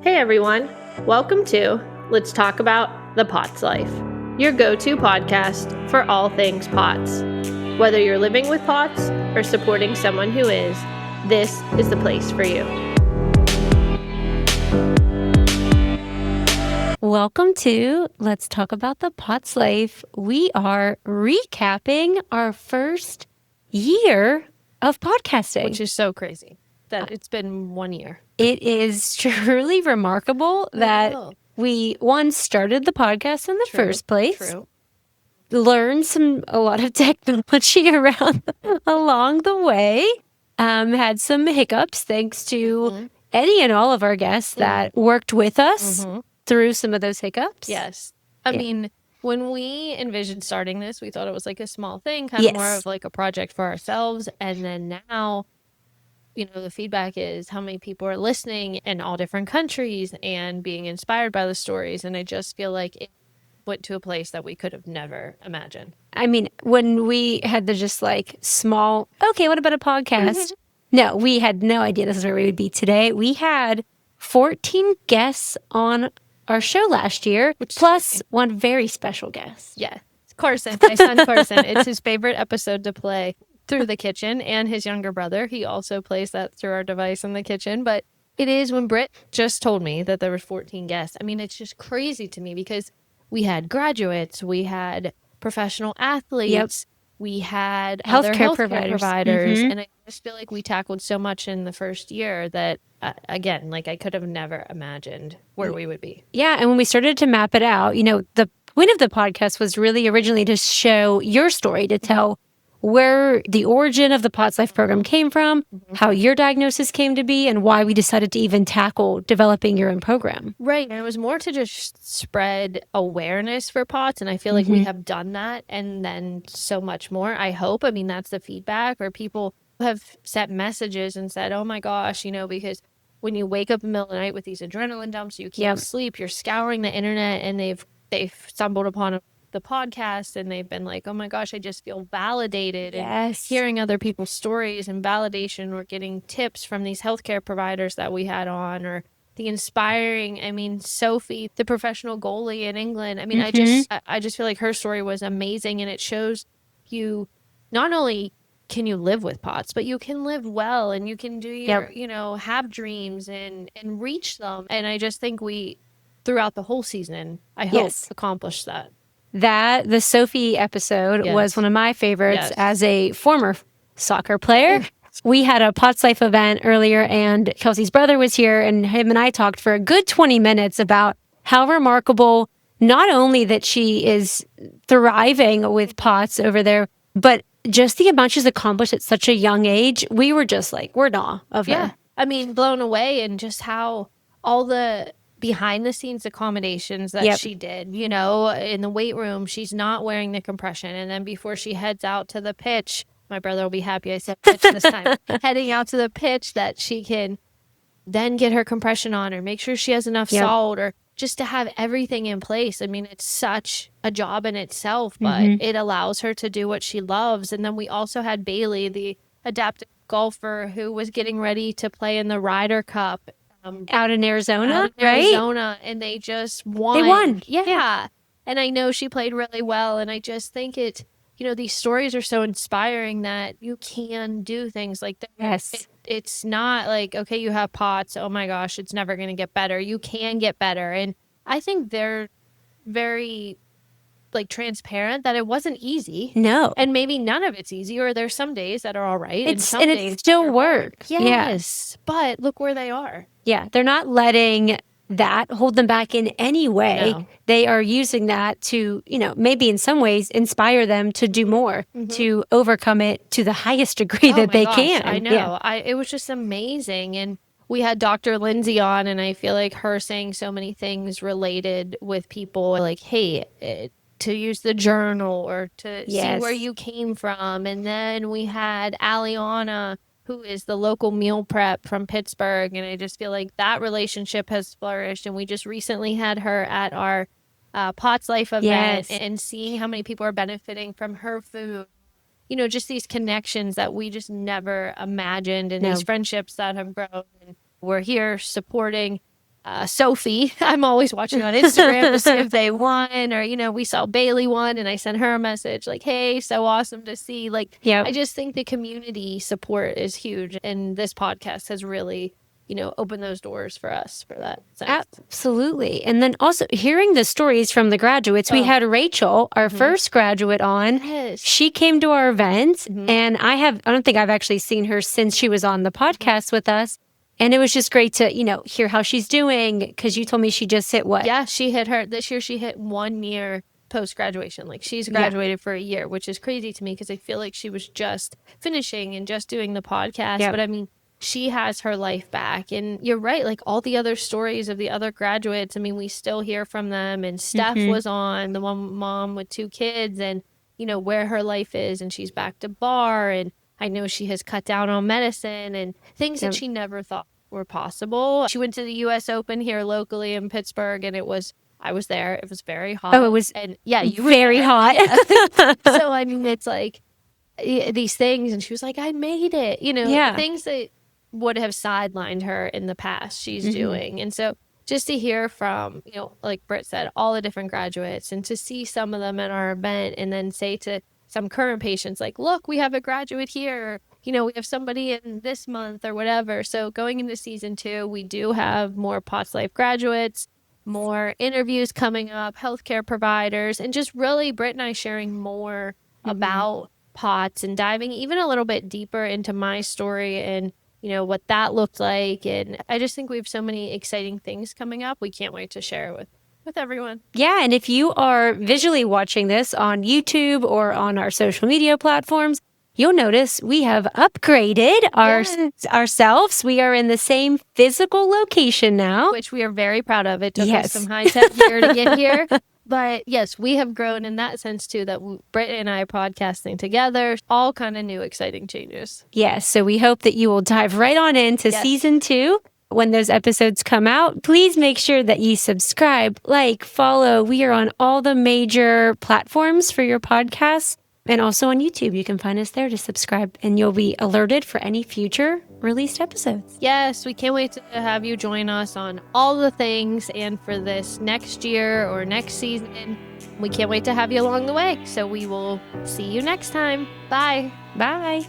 Hey everyone, welcome to Let's Talk About the Pots Life, your go-to podcast for all things pots. Whether you're living with pots or supporting someone who is, this is the place for you. Welcome to Let's Talk About the Pots Life. We are recapping our first year of podcasting. Which is so crazy that it's been 1 year. It is truly remarkable that we, started the podcast in the first place, learned a lot of technology along the way, had some hiccups thanks to any and all of our guests that worked with us through some of those hiccups. Yes. I mean, when we envisioned starting this, we thought it was like a small thing, kind of more of like a project for ourselves. And then now, the feedback is how many people are listening in all different countries and being inspired by the stories. And I just feel like it went to a place that we could have never imagined. I mean, when we had the just like small, okay, what about a podcast? No, we had no idea this is where we would be today. We had 14 guests on our show last year, plus one very special guest. Yeah. Carson, my son Carson. It's his favorite episode to play through the kitchen, and his younger brother. He also plays that through our device in the kitchen. But it is when Britt just told me that there were 14 guests. I mean, it's just crazy to me because we had graduates, we had professional athletes, we had healthcare providers. And I just feel like we tackled so much in the first year that, again, like I could have never imagined where we would be. Yeah. And when we started to map it out, the point of the podcast was really originally to show your story, to tell where the origin of the Pots Life program came from, how your diagnosis came to be, and why we decided to even tackle developing your own program. Right. And it was more to just spread awareness for POTS. And I feel like we have done that and then so much more, I hope. I mean, that's the feedback, or people have sent messages and said, oh my gosh, because when you wake up in the middle of the night with these adrenaline dumps, you can't sleep, you're scouring the internet, and they've stumbled upon the podcast and they've been like, oh my gosh, I just feel validated. And hearing other people's stories and validation, or getting tips from these healthcare providers that we had on, or the inspiring, Sophie, the professional goalie in England. I just feel like her story was amazing, and it shows you not only can you live with POTS, but you can live well, and you can do your, have dreams and reach them. And I just think we, throughout the whole season, I hope accomplished that. The Sophie episode was one of my favorites as a former soccer player. We had a Pots Life event earlier, and Kelsey's brother was here, and him and I talked for a good 20 minutes about how remarkable, not only that she is thriving with POTS over there, but just the amount she's accomplished at such a young age. We were just like, we're in awe of her. Blown away, and just how all the behind the scenes accommodations that she did, in the weight room, she's not wearing the compression. And then before she heads out to the pitch, my brother will be happy I said pitch this time, heading out to the pitch, that she can then get her compression on, or make sure she has enough salt, or just to have everything in place. It's such a job in itself, but it allows her to do what she loves. And then we also had Bailey, the adaptive golfer, who was getting ready to play in the Ryder Cup. Out in Arizona, right? And they just won. They won. Yeah. And I know she played really well. And I just think these stories are so inspiring that you can do things like that. Yes. It's not like, okay, you have POTS, oh my gosh, it's never going to get better. You can get better. And I think they're very transparent that it wasn't easy. No. And maybe none of it's easy, or there's some days that are all right. And it still works. Yes. But look where they are. Yeah. They're not letting that hold them back in any way. No. They are using that to, maybe in some ways inspire them to do more, to overcome it to the highest degree that they can. I know. It was just amazing. And we had Dr. Lindsay on, and I feel like her saying so many things related with people, like, hey, to use the journal, or to see where you came from. And then we had Aliana, who is the local meal prep from Pittsburgh. And I just feel like that relationship has flourished. And we just recently had her at our Pots Life event, and seeing how many people are benefiting from her food. Just these connections that we just never imagined, and these friendships that have grown. And we're here supporting Sophie. I'm always watching on Instagram to see if they won, or, we saw Bailey won, and I sent her a message like, hey, so awesome to see. Like, I just think the community support is huge. And this podcast has really, opened those doors for us for that sense. Absolutely. And then also hearing the stories from the graduates, we had Rachel, our first graduate on. Yes. She came to our event, and I don't think I've actually seen her since she was on the podcast with us. And it was just great to, hear how she's doing, because you told me she just hit what? Yeah, this year she hit 1 year post-graduation. Like, she's graduated for a year, which is crazy to me because I feel like she was just finishing and just doing the podcast. But I mean, she has her life back. And you're right, like all the other stories of the other graduates, I mean, we still hear from them. And Steph was on, the one mom with 2 kids, and, where her life is. And she's back to bar, and I know she has cut down on medicine and things that she never thought were possible. She went to the U.S. Open here locally in Pittsburgh, and I was there. It was very hot. Oh, it was you were very hot. So, I mean, it's like these things, and she was like, I made it. Things that would have sidelined her in the past, she's doing. And so just to hear from, like Britt said, all the different graduates, and to see some of them at our event, and then say to some current patients, like, look, we have a graduate here, we have somebody in this month or whatever. So going into season 2, we do have more POTS Life graduates, more interviews coming up, healthcare providers, and just really Britt and I sharing more about POTS and diving even a little bit deeper into my story and, what that looked like. And I just think we have so many exciting things coming up. We can't wait to share it with everyone. Yeah, and if you are visually watching this on YouTube or on our social media platforms, you'll notice we have upgraded ourselves. We are in the same physical location now, which we are very proud of. It took us some high-tech gear to get here. But yes, we have grown in that sense too, that Britt and I are podcasting together, all kind of new exciting changes. Yes, so we hope that you will dive right on into season 2. When those episodes come out, please make sure that you subscribe, like, follow. We are on all the major platforms for your podcasts, and also on YouTube. You can find us there to subscribe, and you'll be alerted for any future released episodes. Yes, we can't wait to have you join us on all the things, and for this next year or next season, we can't wait to have you along the way. So we will see you next time. Bye. Bye.